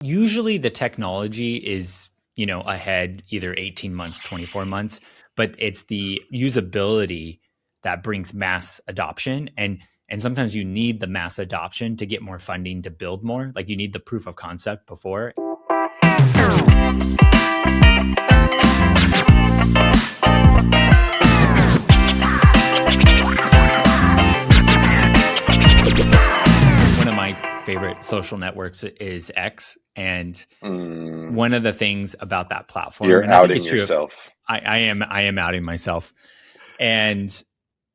usually the technology is, ahead either 18 months, 24 months, but it's the usability that brings mass adoption. And sometimes you need the mass adoption to get more funding to build more. Like you need the proof of concept before. One of my favorite social networks is X, and one of the things about that platform, you're and outing yourself. I am outing myself, and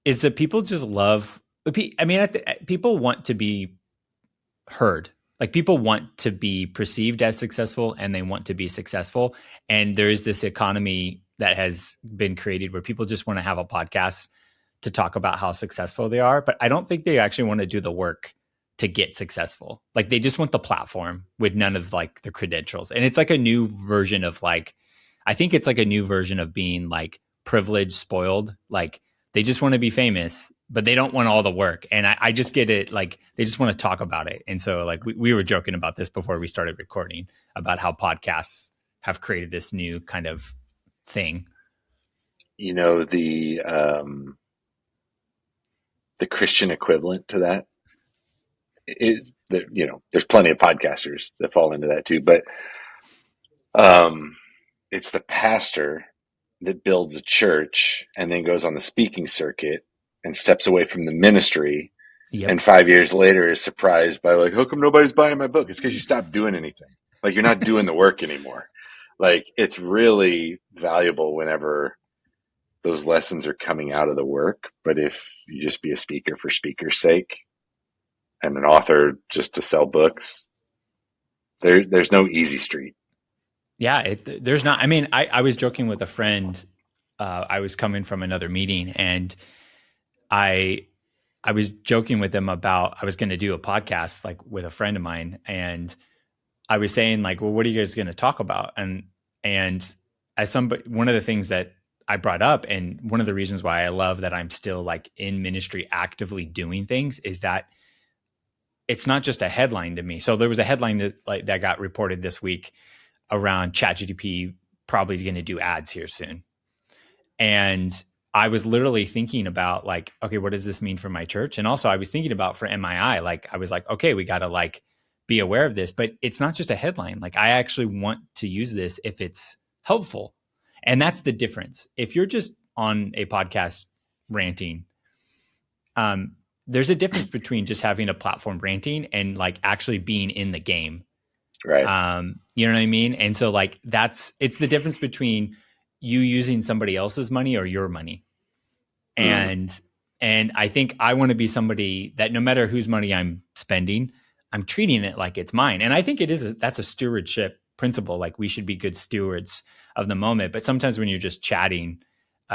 is that people just love. I mean, people want to be heard. Like people want to be perceived as successful, and they want to be successful. And there is this economy that has been created where people just want to have a podcast to talk about how successful they are, but I don't think they actually want to do the work to get successful. Like they just want the platform with none of like the credentials. And it's like a new version of like, I think it's like a new version of being like privileged, spoiled. Like they just want to be famous, but they don't want all the work. And I just get it. Like they just want to talk about it. And so like we were joking about this before we started recording about how podcasts have created this new kind of thing. The Christian equivalent to that is that, there's plenty of podcasters that fall into that too, but it's the pastor that builds a church and then goes on the speaking circuit and steps away from the ministry. Yep. And 5 years later is surprised by like, how come nobody's buying my book? It's because you stopped doing anything. Like you're not doing the work anymore. Like it's really valuable whenever those lessons are coming out of the work. But if you just be a speaker for speaker's sake and an author just to sell books, there's no easy street. Yeah, there's not. I mean, I was joking with a friend. I was coming from another meeting, and I was joking with them about I was going to do a podcast like with a friend of mine, and I was saying like, well, what are you guys going to talk about? And as somebody, one of the things that I brought up, and one of the reasons why I love that I'm still like in ministry actively doing things is that it's not just a headline to me. So there was a headline that got reported this week around ChatGPT probably is going to do ads here soon. And I was literally thinking about like, okay, what does this mean for my church? And also I was thinking about for MII, like I was like, okay, we got to like be aware of this, but it's not just a headline. Like I actually want to use this if it's helpful. And that's the difference. If you're just on a podcast ranting, there's a difference between just having a platform ranting and like actually being in the game. Right. You know what I mean? And so like it's the difference between you using somebody else's money or your money. And I think I want to be somebody that no matter whose money I'm spending, I'm treating it like it's mine. And I think that's a stewardship principle. Like we should be good stewards of the moment. But sometimes when you're just chatting,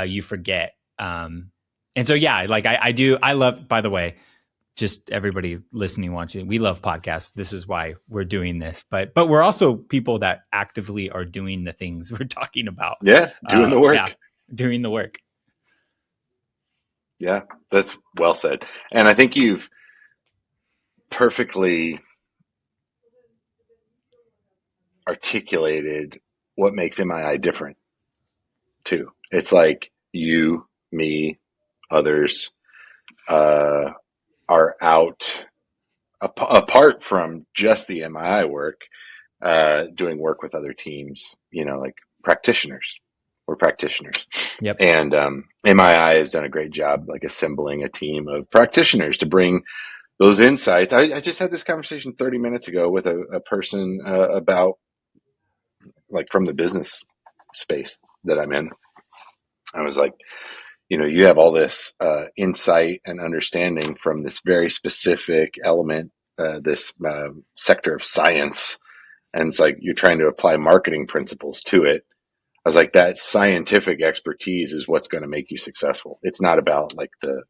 you forget. And so, yeah, like I love, by the way, just everybody listening, watching, we love podcasts. This is why we're doing this. But we're also people that actively are doing the things we're talking about. Yeah, doing the work. Yeah, doing the work. Yeah, that's well said. And I think you've perfectly articulated what makes MII different, too. It's like you, me, others are out apart from just the MII work, doing work with other teams, like practitioners. We're practitioners. Yep. And MII has done a great job like assembling a team of practitioners to bring those insights. I just had this conversation 30 minutes ago with a person about like from the business space that I'm in. I was like, you have all this insight and understanding from this very specific element, this sector of science. And it's like you're trying to apply marketing principles to it. I was like, that scientific expertise is what's going to make you successful. It's not about like the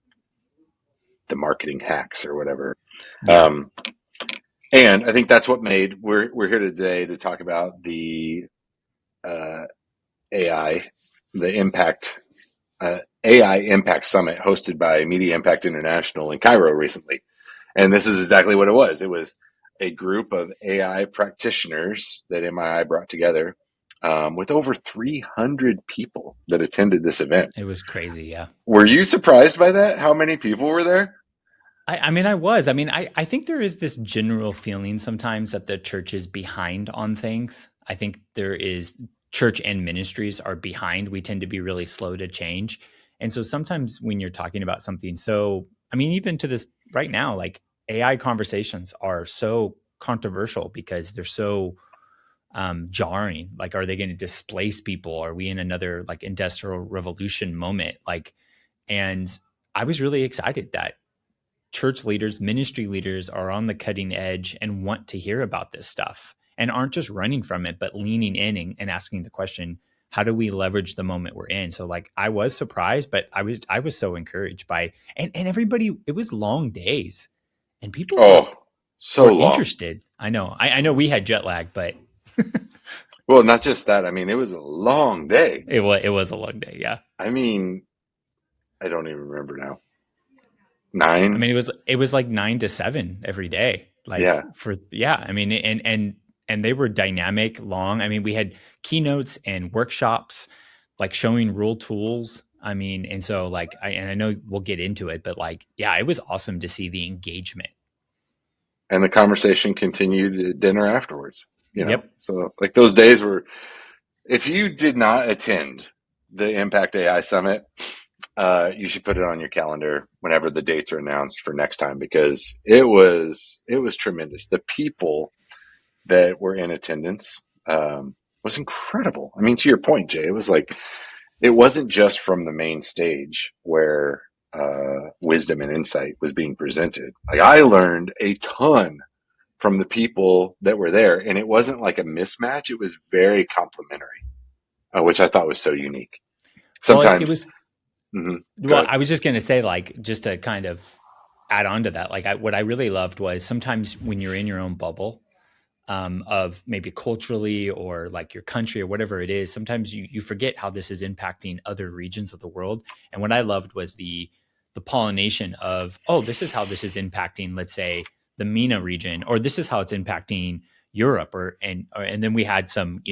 marketing hacks or whatever. Yeah. And I think that's what made we're here today to talk about the AI, the impact AI Impact Summit hosted by Media Impact International in Cairo recently. And this is exactly what it was. It was a group of AI practitioners that MII brought together with over 300 people that attended this event. It was crazy. Yeah. Were you surprised by that? How many people were there? I mean, I was. I mean, I think there is this general feeling sometimes that the church is behind on things. I think there is church and ministries are behind. We tend to be really slow to change. And so sometimes when you're talking about something so, I mean, even to this right now, like AI conversations are so controversial because they're so jarring. Like, are they going to displace people? Are we in another like industrial revolution moment? Like, and I was really excited that church leaders, ministry leaders are on the cutting edge and want to hear about this stuff and aren't just running from it, but leaning in and asking the question, how do we leverage the moment we're in? So like I was surprised, but I was so encouraged by and everybody, it was long days and people Oh, so were long. interested. I know. I know we had jet lag, but Well, not just that. I mean, it was a long day. it was a long day. Yeah. I mean, I don't even remember now. I 9? mean, it was like 9 to 7 every day. Like Yeah. for yeah, I mean, and they were dynamic, long. I mean, we had keynotes and workshops, like showing real tools. I mean, and so like I know we'll get into it, but like yeah, it was awesome to see the engagement. And the conversation continued at dinner afterwards, Yep. So like those days were, if you did not attend the Impact AI Summit, you should put it on your calendar whenever the dates are announced for next time, because it was tremendous. The people that were in attendance was incredible. I mean, to your point, Jay, it was like it wasn't just from the main stage where wisdom and insight was being presented. Like I learned a ton from the people that were there, and it wasn't like a mismatch. It was very complimentary, which I thought was so unique. Well, it Sometimes, was go well, ahead. I was just going to say like just to kind of add on to that, like what I really loved was sometimes when you're in your own bubble, of maybe culturally or like your country or whatever it is, sometimes you forget how this is impacting other regions of the world. And what I loved was the pollination of, oh, this is how this is impacting, let's say, the MENA region, or this is how it's impacting Europe, and then we had some,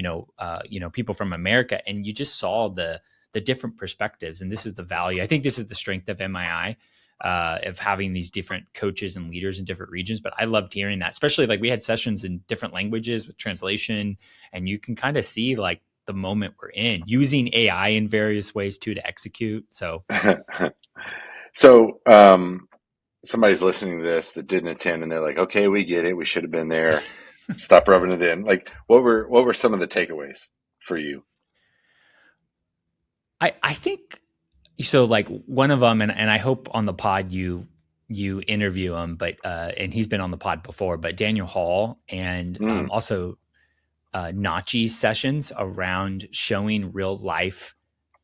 people from America, and you just saw the different perspectives. And this is the value. I think this is the strength of MII, of having these different coaches and leaders in different regions. But I loved hearing that, especially like we had sessions in different languages with translation, and you can kind of see like the moment we're in, using AI in various ways too to execute. So So, somebody's listening to this that didn't attend, and they're like, "Okay, we get it. We should have been there. Stop rubbing it in." Like, what were some of the takeaways for you? I think so. Like one of them, and I hope on the pod you interview him, but and he's been on the pod before, but Daniel Hall, and Mm, also Nachi's sessions around showing real life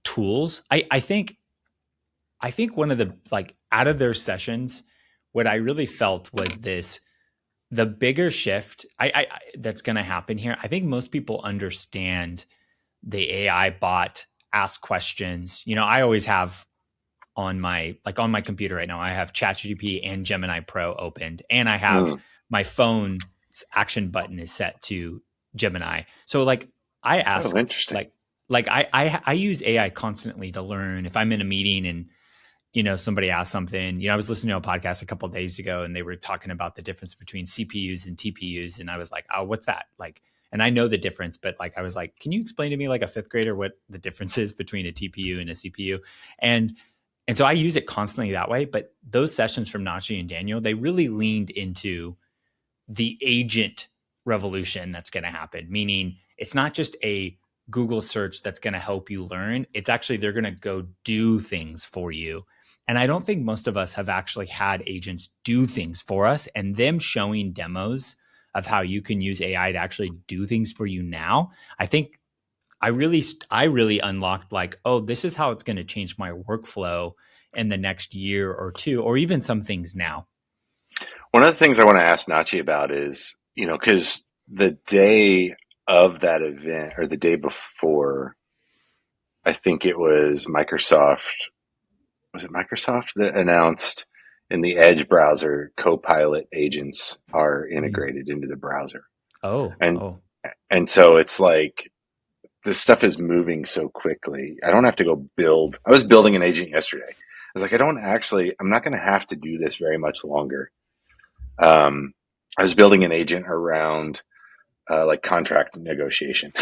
tools. I think one of the like out of their sessions, what I really felt was this the bigger shift I that's going to happen here. I think most people understand the AI bot ask questions. I always have on my computer right now, I have ChatGPT and Gemini Pro opened, and I have mm. my phone's action button is set to Gemini. So like I Oh, ask interesting. like I use AI constantly to learn if I'm in a meeting and somebody asked something. I was listening to a podcast a couple of days ago and they were talking about the difference between CPUs and TPUs. And I was like, oh, what's that? Like, and I know the difference, but like, I was like, can you explain to me like a fifth grader what the difference is between a TPU and a CPU? And, and so I use it constantly that way. But those sessions from Nachi and Daniel, they really leaned into the agent revolution that's going to happen, meaning it's not just a Google search that's going to help you learn. It's actually, they're going to go do things for you. And I don't think most of us have actually had agents do things for us, and them showing demos of how you can use AI to actually do things for you now. I think I really unlocked like, oh, this is how it's going to change my workflow in the next year or two, or even some things now. One of the things I want to ask Nachi about is, because the day of that event or the day before, I think it was Microsoft. Was it Microsoft that announced in the Edge browser, Copilot agents are Mm. integrated into the browser. Oh, And oh, and so it's like this stuff is moving so quickly. I don't have to go build. I was building an agent yesterday. I was like, I'm not going to have to do this very much longer. I was building an agent around like contract negotiation,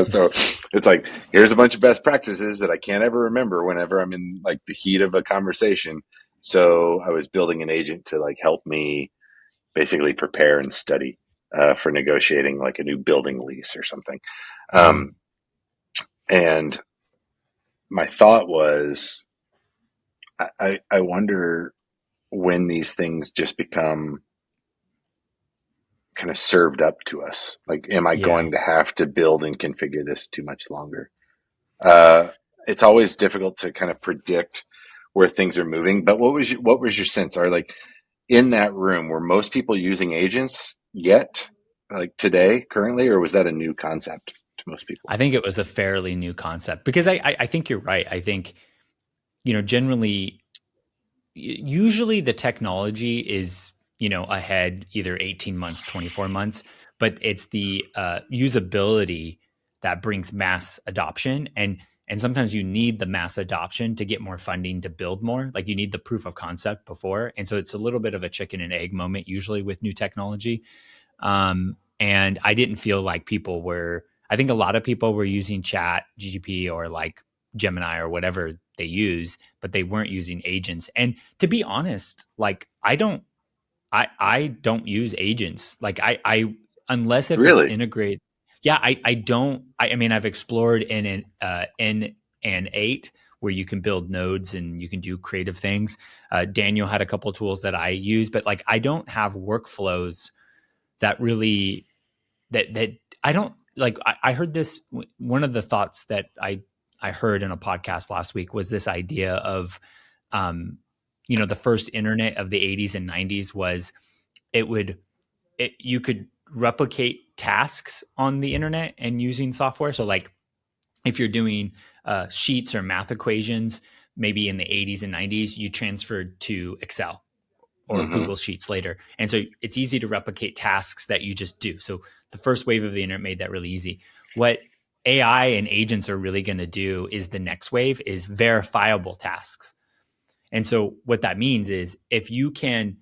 so it's like, here's a bunch of best practices that I can't ever remember whenever I'm in like the heat of a conversation. So I was building an agent to like help me basically prepare and study for negotiating like a new building lease or something. mm, Um, and my thought was, I wonder when these things just become kind of served up to us. Like, am I yeah. going to have to build and configure this too much longer? Uh, it's always difficult to kind of predict where things are moving. But what was your sense? Are like in that room, were most people using agents yet, like today, currently, or was that a new concept to most people? I think it was a fairly new concept because I think you're right. I think, generally, usually the technology is, ahead either 18 months, 24 months, but it's the usability that brings mass adoption. And sometimes you need the mass adoption to get more funding to build more. Like you need the proof of concept before. And so it's a little bit of a chicken and egg moment usually with new technology. And I didn't feel like people were, I think a lot of people were using Chat, GGP, or like Gemini or whatever they use, but they weren't using agents. And to be honest, like I don't use agents. Like I unless if it's Really? integrated. Yeah, I don't. I mean, I've explored N and 8 where you can build nodes and you can do creative things. Daniel had a couple tools that I use, but like I don't have workflows that really that I don't like. I heard this. One of the thoughts that I heard in a podcast last week was this idea of, um, the first internet of the 80s and 90s was it would you could replicate tasks on the internet and using software. So like if you're doing sheets or math equations, maybe in the 80s and 90s, you transferred to Excel or Mm-hmm. Google Sheets later. And so it's easy to replicate tasks that you just do. So the first wave of the internet made that really easy. What AI and agents are really going to do is the next wave is verifiable tasks. And so what that means is if you can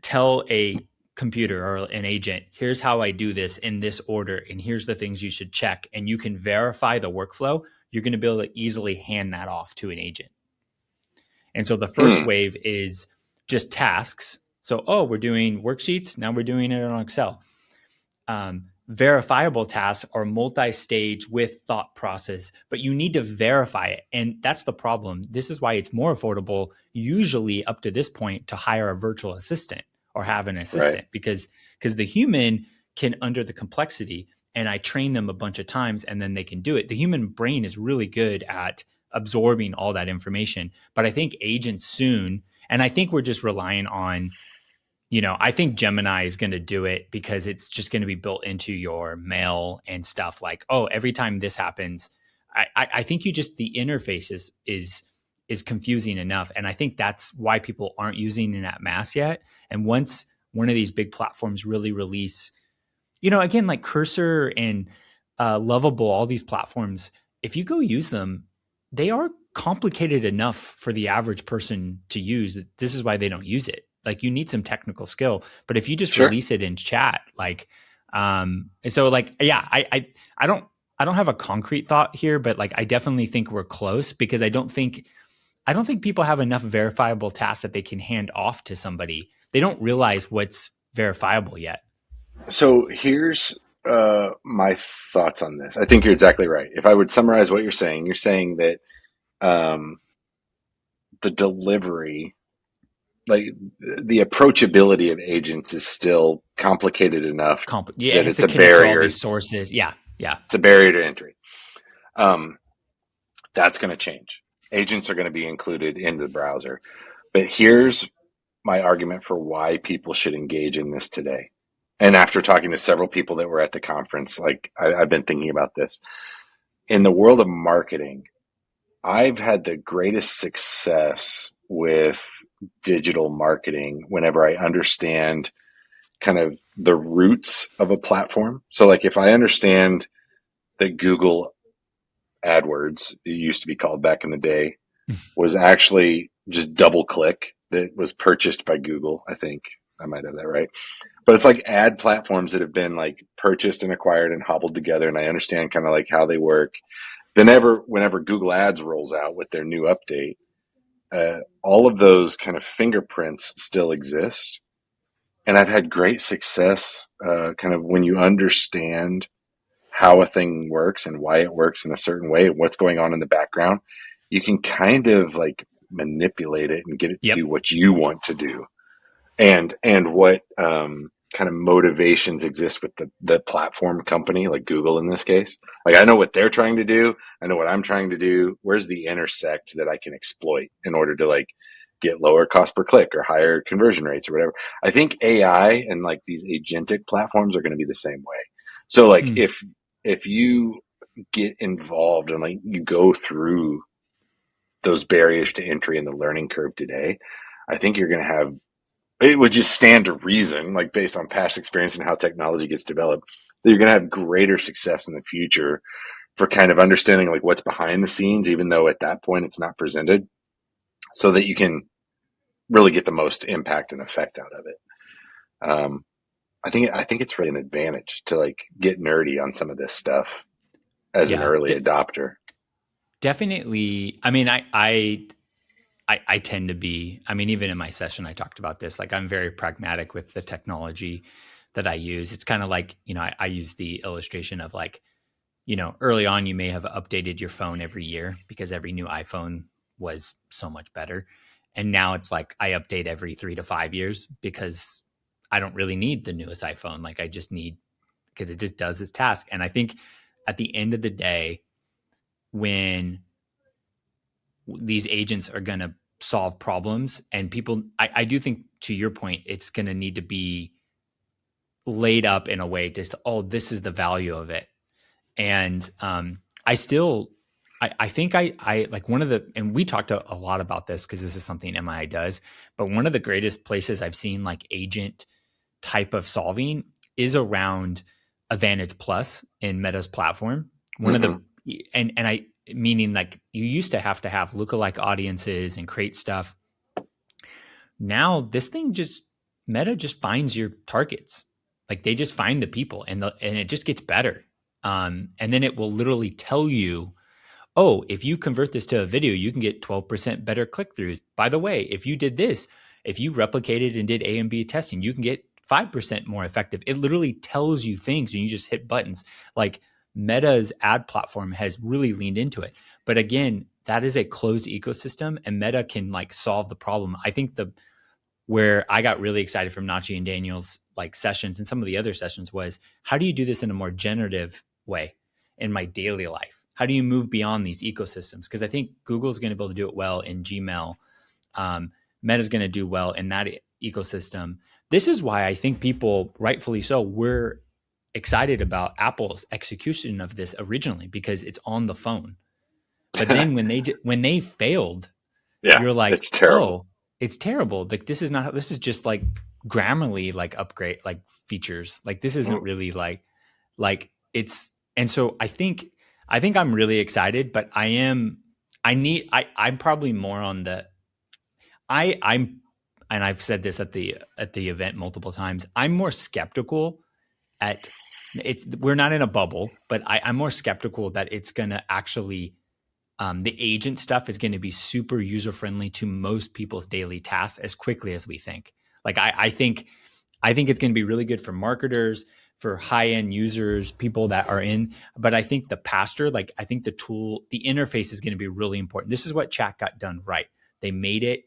tell a computer or an agent, here's how I do this in this order, and here's the things you should check, and you can verify the workflow, you're going to be able to easily hand that off to an agent. And so the first Hmm. wave is just tasks. So, oh, we're doing worksheets. Now we're doing it on Excel. Verifiable tasks are multi-stage with thought process, but you need to verify it. And that's the problem. This is why it's more affordable, usually up to this point, to hire a virtual assistant or have an Right. assistant because the human can under the complexity and I train them a bunch of times and then they can do it. The human brain is really good at absorbing all that information. But I think agents soon, and I think we're just relying on, I think Gemini is going to do it because it's just going to be built into your mail and stuff like, oh, every time this happens, I think the interface is confusing enough. And I think that's why people aren't using it at mass yet. And once one of these big platforms really release, again, like Cursor and Lovable, all these platforms, if you go use them, they are complicated enough for the average person to use. This is why they don't use it. Like you need some technical skill, but if you just Sure. release it in chat, like, so like, yeah, I don't have a concrete thought here, but like, I definitely think we're close because I don't think people have enough verifiable tasks that they can hand off to somebody. They don't realize what's verifiable yet. So here's my thoughts on this. I think you're exactly right. If I would summarize what you're saying that um, the delivery, like the approachability of agents, is still complicated enough Yeah, it that has it's to a connect to all barrier. these sources. Yeah, yeah. It's a barrier to entry. Um, that's going to change. Agents are going to be included in the browser. But here's my argument for why people should engage in this today. And after talking to several people that were at the conference, like I've been thinking about this. In the world of marketing, I've had the greatest success with digital marketing whenever I understand kind of the roots of a platform. So like if I understand that Google AdWords, it used to be called back in the day, was actually just DoubleClick that was purchased by Google. I think I might have that right. But it's like ad platforms that have been like purchased and acquired and hobbled together. And I understand kind of like how they work. Then whenever Google Ads rolls out with their new update, all of those kind of fingerprints still exist. And I've had great success kind of when you understand how a thing works and why it works in a certain way and what's going on in the background, you can kind of like manipulate it and get it to Yep. do what you want to do. And what kind of motivations exist with the platform company, like Google in this case. Like I know what they're trying to do. I know what I'm trying to do. Where's the intersect that I can exploit in order to like get lower cost per click or higher conversion rates or whatever? I think AI and like these agentic platforms are going to be the same way. So like Mm. if you get involved and like you go through those barriers to entry in the learning curve today, I think you're going to have, it would just stand to reason, like based on past experience and how technology gets developed, that you're going to have greater success in the future for kind of understanding like what's behind the scenes, even though at that point it's not presented, so that you can really get the most impact and effect out of it. I think it's really an advantage to like get nerdy on some of this stuff as an Yeah. early adopter. Definitely. I mean, I tend to be, I mean, even in my session, I talked about this. Like, I'm very pragmatic with the technology that I use. It's kind of like, I use the illustration of like, early on, you may have updated your phone every year because every new iPhone was so much better. And now it's like I update every 3 to 5 years because I don't really need the newest iPhone. Like, I just need, because it just does its task. And I think at the end of the day, when these agents are going to solve problems and people, I do think, to your point, it's going to need to be laid up in a way to, oh, this is the value of it. And I still, I think I like one of the, and we talked a lot about this because this is something MI does, but one of the greatest places I've seen like agent type of solving is around Advantage Plus in Meta's platform. One of Mm-hmm. the, and I, meaning like you used to have lookalike audiences and create stuff. Now this thing just, Meta just finds your targets. Like they just find the people and it just gets better. And then it will literally tell you, oh, if you convert this to a video, you can get 12% better click throughs. By the way, if you did this, if you replicated and did A and B testing, you can get 5% more effective. It literally tells you things and you just hit buttons. Like Meta's ad platform has really leaned into it. But again, that is a closed ecosystem and Meta can like solve the problem. I think where I got really excited from Nachi and Daniel's like sessions and some of the other sessions was, how do you do this in a more generative way in my daily life? How do you move beyond these ecosystems? Because I think Google's going to be able to do it well in Gmail. Meta's going to do well in that ecosystem. This is why I think people, rightfully so, were excited about Apple's execution of this originally because it's on the phone. But then when they failed, Yeah, you're like, it's terrible. oh, it's terrible. Like this is not, this is just like Grammarly, like upgrade, like features. Like this isn't really like it's, and so I think I'm really excited, but I'm probably more on the, I'm, and I've said this at the event multiple times. I'm more skeptical at we're not in a bubble, but I'm more skeptical that it's going to actually, the agent stuff is going to be super user friendly to most people's daily tasks as quickly as we think. Like I think it's going to be really good for marketers, for high end users, people that are in. But I think like I think the tool, the interface is going to be really important. This is what chat got done right. They made it.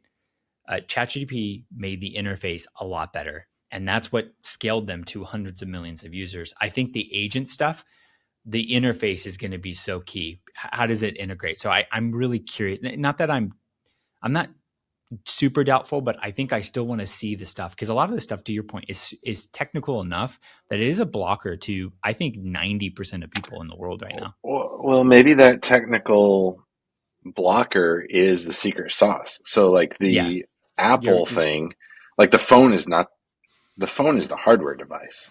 ChatGPT made the interface a lot better, and that's what scaled them to hundreds of millions of users. I think the agent stuff, the interface is going to be so key. How does it integrate? So I'm really curious. Not that I'm not super doubtful, but I think I still want to see the stuff because a lot of the stuff, to your point, is technical enough that it is a blocker to I think 90% of people in the world right now. Well, maybe that technical blocker is the secret sauce. So like Yeah. the Apple You're thing, like the phone is not, the phone is the hardware device.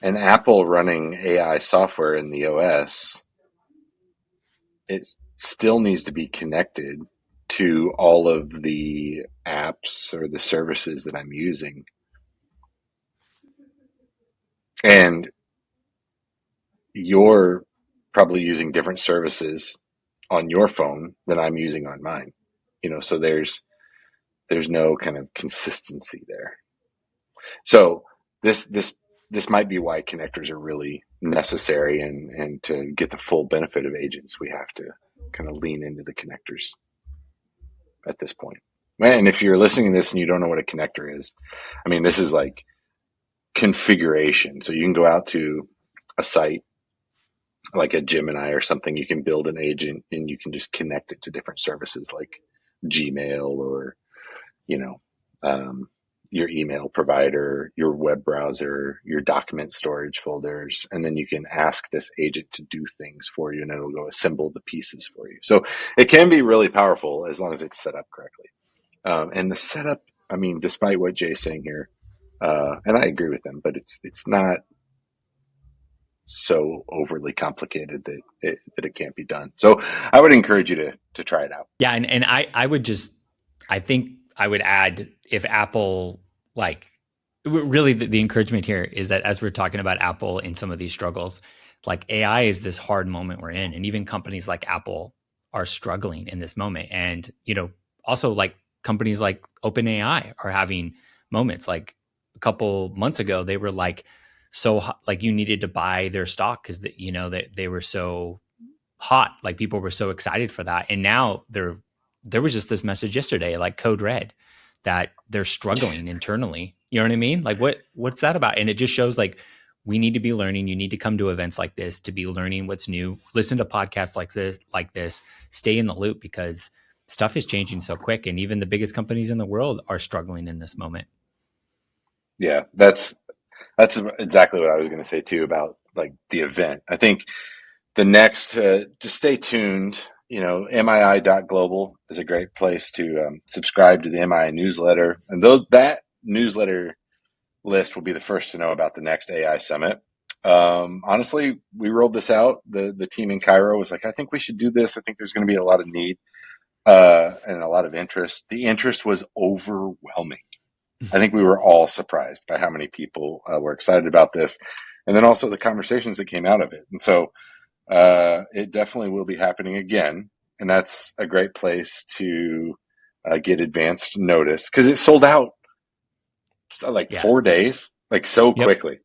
And Apple running AI software in the OS, it still needs to be connected to all of the apps or the services that I'm using. And you're probably using different services on your phone than I'm using on mine. So there's no kind of consistency there. So this might be why connectors are really necessary, and to get the full benefit of agents, we have to kind of lean into the connectors at this point. And if you're listening to this and you don't know what a connector is, I mean, this is like configuration. So you can go out to a site like a Gemini or something, you can build an agent and you can just connect it to different services like Gmail or, you know, um, your email provider, your web browser, your document storage folders, and then you can ask this agent to do things for you and it'll go assemble the pieces for you. So it can be really powerful as long as it's set up correctly. And the setup, I mean, despite what Jay's saying here, and I agree with him, but it's not so overly complicated that it can't be done. So I would encourage you to try it out. Yeah, and I would just, I think I would add, if Apple, like, really the encouragement here is that as we're talking about Apple in some of these struggles, like AI is this hard moment we're in, and even companies like Apple are struggling in this moment. And also like companies like OpenAI are having moments. Like a couple months ago, they were like, so like you needed to buy their stock because that they were so hot, like people were so excited for that. And now there was just this message yesterday, like code red, that they're struggling internally. You know what I mean? Like what's that about? And it just shows like we need to be learning. You need to come to events like this to be learning what's new, listen to podcasts like this, stay in the loop, because stuff is changing so quick, and even the biggest companies in the world are struggling in this moment. Yeah, that's exactly what I was going to say too about like the event. I think the next, just stay tuned. MII.global is a great place to subscribe to the MII newsletter, and that newsletter list will be the first to know about the next AI summit. Honestly, we rolled this out. The team in Cairo was like, I think we should do this. I think there's going to be a lot of need and a lot of interest. The interest was overwhelming. I think we were all surprised by how many people were excited about this, and then also the conversations that came out of it. And so it definitely will be happening again, and that's a great place to get advanced notice because it sold out like Yeah. 4 days, like so Yep. quickly.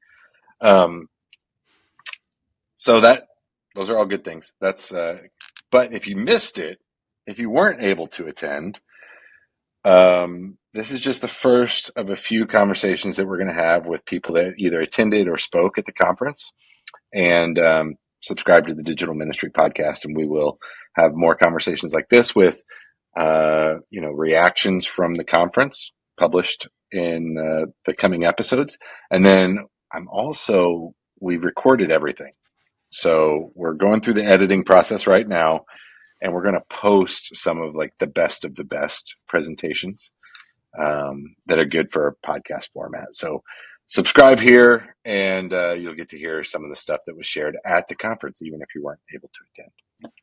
So those are all good things. But if you missed it, if you weren't able to attend, this is just the first of a few conversations that we're going to have with people that either attended or spoke at the conference, and subscribe to the Digital Ministry Podcast, and we will have more conversations like this with reactions from the conference published in the coming episodes. And then we recorded everything, so we're going through the editing process right now, and we're going to post some of like the best presentations that are good for a podcast format. So subscribe here, and you'll get to hear some of the stuff that was shared at the conference, even if you weren't able to attend.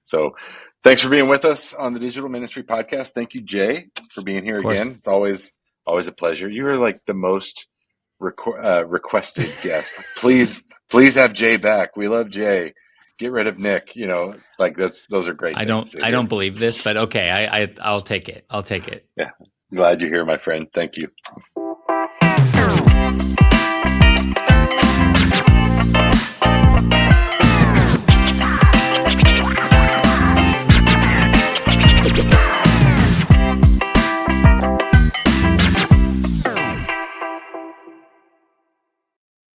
So thanks for being with us on the Digital Ministry Podcast. Thank you, Jay, for being here again. It's always a pleasure. You are like the most requested guest. Please have Jay back. We love Jay. Get rid of Nick. Like those are great. I don't believe this, but okay. I'll take it. Yeah. Glad you're here, my friend. Thank you.